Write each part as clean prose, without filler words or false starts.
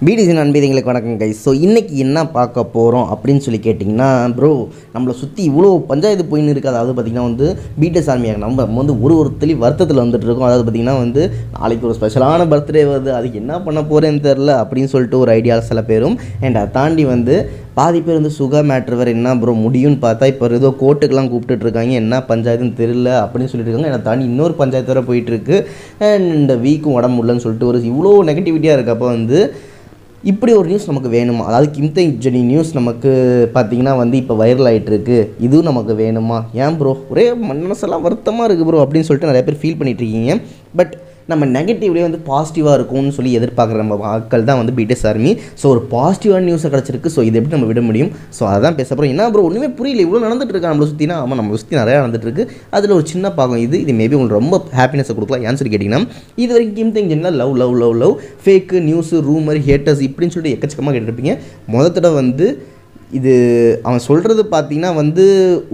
BDC நண்பர்களுக்கு வணக்கம் guys. So இன்றைக்கி என்ன பார்க்க போகிறோம் அப்படின்னு சொல்லி கேட்டிங்கன்னா, ப்ரோ நம்மளை சுற்றி இவ்வளோ பஞ்சாயத்து போயின்னு இருக்குது. அதாவது பார்த்திங்கன்னா வந்து பிடிஎஸ் ஆர்மியாக நம்ம வந்து ஒருத்தலி வருத்தத்தில் வந்துட்டு இருக்கோம். அதாவது பார்த்திங்கன்னா வந்து நாளைக்கு ஒரு ஸ்பெஷலான பர்த்டே வருது, அதுக்கு என்ன பண்ண போகிறேன்னு தெரில அப்படின்னு சொல்லிட்டு ஒரு ஐடியா சில பேரும். அண்ட் அதை தாண்டி வந்து பாதி பேர் வந்து சுகர் மேட்ரு வேறு என்ன ப்ரோ முடியும்னு பார்த்தா இப்போ ஏதோ கோர்ட்டுக்கெலாம் கூப்பிட்டுருக்காங்க, என்ன பஞ்சாயத்துன்னு தெரியல அப்படின்னு சொல்லிட்டு இருக்காங்க. என்னை தாண்டி இன்னொரு பஞ்சாயத்து வேறு போயிட்டுருக்கு. அண்ட் இந்த வீக்கும் உடம்பு முடியலன்னு சொல்லிட்டு ஒரு இவ்வளோ நெகட்டிவிட்டியாக இருக்கப்போ வந்து இப்படி ஒரு நியூஸ் நமக்கு வேணுமா? அதாவது கிம்தேங் ஜெனி நியூஸ் நமக்கு பார்த்திங்கன்னா வந்து இப்போ வைரல் ஆகிட்டு இருக்குது. இதுவும் நமக்கு வேணுமா? ஏன் ப்ரோ ஒரே மனசெல்லாம் வருத்தமாக இருக்குது ப்ரோ அப்படின்னு சொல்லிட்டு நிறைய பேர் ஃபீல் பண்ணிகிட்ருக்கீங்க. பட் நம்ம நெகட்டிவ்லேயே வந்து பாசிட்டிவாக இருக்கும்னு சொல்லி எதிர்பார்க்குற நம்ம ஆட்கள் தான் வந்து பிடிஎஸ் ஆர்மி. ஸோ ஒரு பாசிட்டிவான நியூஸை கிடச்சிருக்கு. ஸோ இது எப்படி நம்ம விட முடியும்? ஸோ அதான் பேச போகிறோம். என்ன ப்ரோ ஒன்றுமே புரியல, இவ்வளோ நடந்துட்டு இருக்கா நம்மளை சுற்றினா? ஆமாம், நம்மளை சுற்றி நிறையா நடந்துட்டுருக்கு. அதில் ஒரு சின்ன பாகம் இது மேபி உங்களுக்கு ரொம்ப ஹாப்பினஸை கொடுக்கலாம். ஏன்னு சொல்லி கேட்டிங்கன்னா, இது வரைக்கும் கிம்தேங் ஜெனியில் love love love love fake news rumour haters இப்படின்னு சொல்லிட்டு எக்கச்சக்கமாக கேட்டுருப்பீங்க. முதல் வந்து இது அவன் சொல்கிறது பார்த்திங்கன்னா வந்து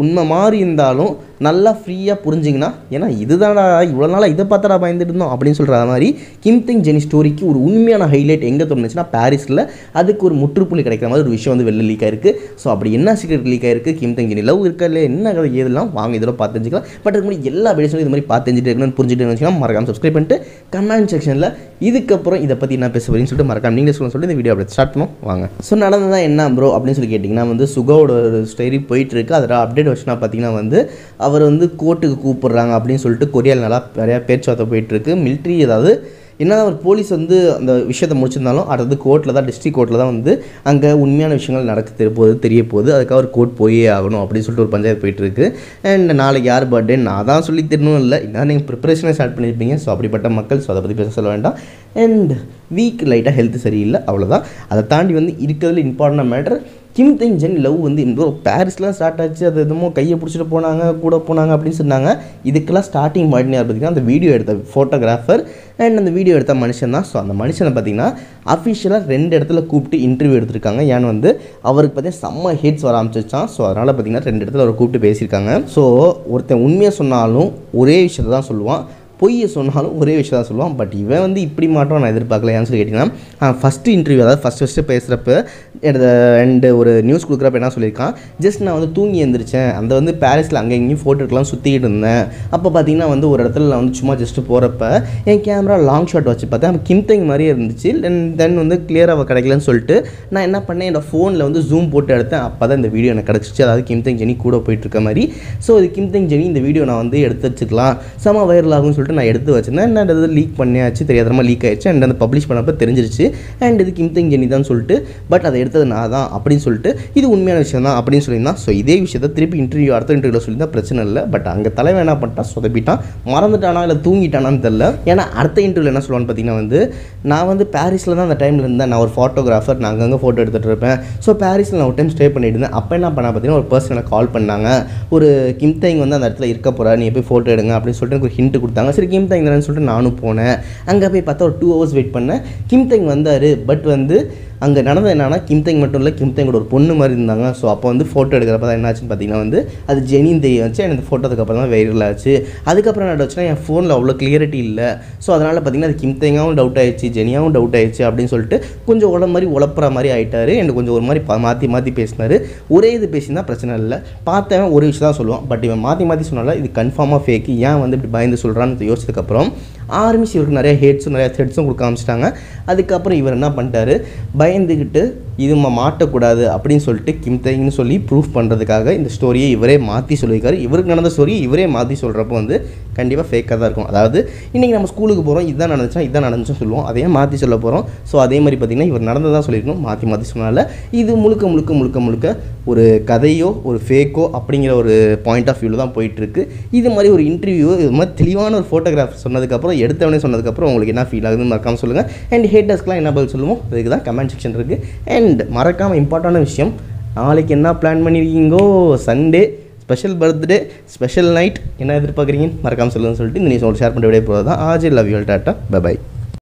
உண்மை மாதிரி இருந்தாலும் நல்லா ஃப்ரீயாக புரிஞ்சிங்கன்னா, ஏன்னா இதுதானா இவ்வளோ நாளாக இதை பார்த்தாடா பயந்துட்டு இருந்தோம் அப்படின்னு சொல்கிற மாதிரி கிம்தேங் ஜெனி ஸ்டோரிக்கு ஒரு உண்மையான ஹைலைட் எங்கே தோணுச்சுன்னா பாரிஸில் அதுக்கு ஒரு முற்றுப்புள்ளி கிடைக்கிற மாதிரி ஒரு விஷயம் வந்து வெளில லீக் ஆயிருக்கு. ஸோ அப்படி என்ன சீக்ரெட் லீக் ஆயிருக்கு, கிம்தேங் ஜெனி லவ் இருக்கா இல்லை என்ன கதை ஏதெல்லாம் வாங்க இதெல்லாம் பார்த்து தெரிஞ்சுக்கலாம். பட் அதுக்கு முன்னாடி எல்லா வீடியோஸும் இது மாதிரி பார்த்து தெரிஞ்சுட்டு இருக்கணும்னு புரிஞ்சுட்டு வச்சுக்கலாம். மறக்காம சப்ஸ்கிரைப் பண்ணிட்டு கமெண்ட் செக்ஷனில் இதுக்கப்புறம் இதை பற்றி என்ன பேச போகிறீங்கன்னு சொல்லிட்டு மறக்காம நீங்களே சொல்லிட்டு இந்த வீடியோ அப்படி ஸ்டார்ட் பண்ணுவோம் வாங்க. ஸோ நடந்ததான் என்ன ப்ரோ அப்படின்னு சொல்லி கேட்டிங்கன்னா வந்து சுகாவோட ஒரு ஸ்டோரி போயிட்டுருக்கு. அதில் அப்டேட் வச்சுனா பார்த்தீங்கன்னா வந்து அவர் வந்து கோர்ட்டுக்கு கூப்பிட்றாங்க அப்படின்னு சொல்லிட்டு கொரியாவில் நல்லா நிறையா பேச்சுவார்த்தை போயிட்டுருக்கு. மிலிட்ரி ஏதாவது என்ன அவர் போலீஸ் வந்து அந்த விஷயத்தை முடிச்சிருந்தாலும் அடுத்தது கோர்ட்டில் தான், டிஸ்ட்ரிக்ட் கோர்ட்டில் தான் வந்து அங்கே உண்மையான விஷயங்கள் தெரிய போகுது. அதுக்காக ஒரு கோர்ட் போயே ஆகணும் அப்படின்னு சொல்லிட்டு ஒரு பஞ்சாயத்து போயிட்டுருக்கு. அண்ட் நாளைக்கு யார் பர்த்டே நான் தான் சொல்லி தெரியணும் இல்லை, இதான் நீங்கள் ப்ரிப்பரேஷனை ஸ்டார்ட் பண்ணியிருப்பீங்க. ஸோ அப்படிப்பட்ட மக்கள், ஸோ அதை பற்றி பேச சொல்ல வேண்டாம். அண்ட் வீக் லைட்டாக ஹெல்த் சரியில்லை, அவ்வளோதான். அதை தாண்டி வந்து இருக்கிறதுல இம்பார்ட்டன்ட் மேட்டர் கிம்தேங் ஜெனி லவ் வந்து பாரிஸ்லாம் ஸ்டார்ட் ஆச்சு. அது எதுவும் கையை பிடிச்சிட்டு போனாங்க, கூட போனாங்க அப்படின்னு சொன்னாங்க. இதுக்கெல்லாம் ஸ்டார்டிங் பாயிண்ட் பார்த்திங்கன்னா அந்த வீடியோ எடுத்த ஃபோட்டோகிராஃபர் அண்ட் அந்த வீடியோ எடுத்த மனுஷன் தான். ஸோ அந்த மனுஷனை பார்த்திங்கன்னா அஃபிஷியலாக 2 இடத்துல கூப்பிட்டு இன்டர்வியூ எடுத்திருக்காங்க. ஏன்னு வந்து அவருக்கு பார்த்தீங்கன்னா செம்ம ஹேட்ஸ் வர ஆரம்பிச்சிச்சான். ஸோ அதனால் பார்த்திங்கன்னா 2 இடத்துல அவர் கூப்பிட்டு பேசியிருக்காங்க. ஸோ ஒருத்தன் உண்மையாக சொன்னாலும் ஒரே விஷயத்தை தான் சொல்லுவான், பொய்யை சொன்னாலும் ஒரே விஷயம் தான் சொல்லுவான். பட் இவன் வந்து இப்படி மாட்டோம் நான் எதிர்பார்க்கல. ஏன்னு சொல்லி கேட்டிங்கன்னா ஃபஸ்ட்டு இன்டர்வியூ, அதாவது ஃபஸ்ட்டு பேசுகிறப்ப அண்டு ஒரு நியூஸ் கொடுக்குறப்ப என்ன சொல்லியிருக்கான், ஜஸ்ட் நான் வந்து தூங்கி எழுந்திரிச்சேன், அந்த வந்து பாரிஸில் அங்கே இங்கேயும் ஃபோட்டோ எடுக்கலாம் சுற்றிக்கிட்டு இருந்தேன். அப்போ பார்த்தீங்கன்னா வந்து ஒரு இடத்துல நான் வந்து சும்மா ஜஸ்ட்டு போகிறப்ப என் கேமரா லாங் ஷாட் வச்சு பார்த்தேன், அவன் கிம்தேங் மாதிரியே இருந்துச்சு. தென் வந்து கிளியராக கிடைக்கலன்னு சொல்லிட்டு நான் என்ன பண்ணேன், என்னோட ஃபோனில் வந்து ஜூம் போட்டு எடுத்தேன். அப்போ தான் இந்த வீடியோ எனக்கு கிடச்சிச்சு. அதாவது கிம்தேங் ஜெனி கூட போயிட்டுருக்க மாதிரி. ஸோ இது கிம்தேங் ஜெனி இந்த வீடியோ நான் வந்து எடுத்து வச்சுக்கலாம், செம வைரல் ஆகும்னு சொல்லிட்டு நான் எடுத்து வச்சிருந்தேன். அண்ட் அது லீக் பண்ணியாச்சு, தெரியாதரமாக லீக் ஆயிடுச்சு. அண்ட் அந்த பப்ளிஷ் பண்ணப்போ தெரிஞ்சிருச்சு. அண்ட் இது கிம்தேங் ஜெனி தான் சொல்லிட்டு, பட் அதை எடுத்தது நான் தான் அப்படின்னு சொல்லிட்டு இது உண்மையான விஷயம் தான் அப்படின்னு சொல்லியிருந்தான். ஸோ இதே விஷயத்தை திருப்பி அடுத்த இன்டர்வியூவில் சொல்லியிருந்தா பிரச்சனை இல்லை. பட் அங்கே தலைவன் என்ன பண்ணிட்டான், சொதப்பிட்டான், மறந்துட்டானா இல்லை தூங்கிட்டானான்னு தெரில. ஏன்னா அடுத்த இன்டர்வியூவில் என்ன சொல்லுவான்னு பார்த்தீங்கன்னா வந்து நான் வந்து பாரிஸில் தான் அந்த டைமில் இருந்தேன், நான் ஒரு ஃபோட்டோகிராஃபர், நான் அங்கங்கே ஃபோட்டோ எடுத்துகிட்டு இருப்பேன். ஸோ பாரிஸில் நான் ஒரு டைம் ஸ்டே பண்ணிட்டு இருந்தேன். அப்போ என்ன பண்ணா பார்த்தீங்கன்னா ஒரு பர்சனை கால் பண்ணாங்க, ஒரு கிம்தேங் வந்து அந்த இடத்துல இருக்க போகிறா, நீ போய் ஃபோட்டோ எடுங்க அப்படின்னு சொல்லிட்டு எனக்கு ஒரு ஹிண்ட் கொடுத்தாங்க. சரி கிம்தேங் சொல்லிட்டு நானும் போனேன். அங்கே போய் பார்த்தா ஒரு 2 hours வெயிட் பண்ணேன். கிம்தேங் வந்தார். பட் வந்து அங்கே நடந்தது என்னன்னா, கிம்தேங் மட்டும் இல்லை, கிம்தேங்கோட ஒரு பொண்ணு மாதிரி இருந்தாங்க. ஸோ அப்போ வந்து ஃபோட்டோ எடுக்கிறப்ப தான் என்ன ஆச்சுன்னு பார்த்தீங்கன்னா வந்து அது ஜெனின்னு தெரிய வச்சு. எனக்கு ஃபோட்டோ அதுக்கப்புறம் தான் வைரல் ஆச்சு. அதுக்கப்புறம் என்ன வச்சுன்னா என் ஃபோனில் அவ்வளோ கிளியரிட்டி இல்லை. ஸோ அதனால் பார்த்தீங்கன்னா அது கிம்தேங்காகவும் டவுட் ஆயிடுச்சு, ஜெனியாகவும் டவுட் ஆயிடுச்சு அப்படின்னு சொல்லிட்டு கொஞ்சம் உழப்புற மாதிரி ஆகிட்டார். எனக்கு கொஞ்சம் ஒரு மாதிரி மாற்றி பேசினார். ஒரே இது பேசினா பிரச்சனை இல்லை, பார்த்தவன் ஒரு விஷயம் தான் சொல்லுவான். பட் இவன் மாற்றி சொன்னால இது கன்ஃபார்மாக ஃபேக்கு, ஏன் வந்து இப்படி பயந்து சொல்கிறான்னு யோசிச்சதுக்கப்புறம் ஆர்மிஸ் இவருக்கு நிறைய ஹேட்ஸும் நிறையா த்ரெட்ஸும் கொடுக்க ஆரம்பிச்சிட்டாங்க. அதுக்கப்புறம் இவர் என்ன பண்ணிட்டாரு, பயந்துக்கிட்டு இது மாட்டக்கூடாது அப்படின்னு சொல்லிட்டு கிம்தேங்னு சொல்லி ப்ரூஃப் பண்ணுறதுக்காக இந்த ஸ்டோரியை இவரே மாற்றி சொல்லியிருக்காரு. இவருக்கு நடந்த ஸ்டோரியை இவரே மாற்றி சொல்கிறப்போ வந்து கண்டிப்பாக ஃபேக்காக தான் இருக்கும். அதாவது இன்றைக்கி நம்ம ஸ்கூலுக்கு போகிறோம், இதுதான் நடந்துச்சுன்னு சொல்லுவோம், அதையே மாற்றி சொல்ல போகிறோம். ஸோ அதே மாதிரி பார்த்திங்கன்னா இவர் நடந்ததான் சொல்லியிருக்கணும், மாற்றி சொன்னால இது முழுக்க ஒரு கதையோ ஒரு ஃபேக்கோ அப்படிங்கிற ஒரு பாயிண்ட் ஆஃப் வியூவில் தான் போயிட்டுருக்கு. இது மாதிரி ஒரு இன்டர்வியூ, இது மாதிரி தெளிவான ஒரு ஃபோட்டோகிராஃபர் சொன்னதுக்கப்புறம் எடுத்தவனே சொன்னதுக்கப்புறம் உங்களுக்கு என்ன ஃபீல் ஆகுதுன்னு மறக்காமல் சொல்லுங்கள். அண்ட் ஹேட்டர்ஸ்க்குலாம் என்ன பதில் சொல்லுவோம் அதுக்கு தான் கமெண்ட் செக்ஷன் இருக்குது. அண்ட் மறக்காமல் இம்பார்ட்டண்டான விஷயம், நாளைக்கு என்ன பிளான் பண்ணியிருக்கீங்கோ, Sunday special birthday special night என்ன எதிர்பார்க்குறீங்கன்னு மறக்காமல் சொல்லுங்கன்னு சொல்லிட்டு இந்த நியூஸ் ஷேர் பண்ண விட போகிறது தான். ஆஜ் லவ் யூ, டாட்டா, பை.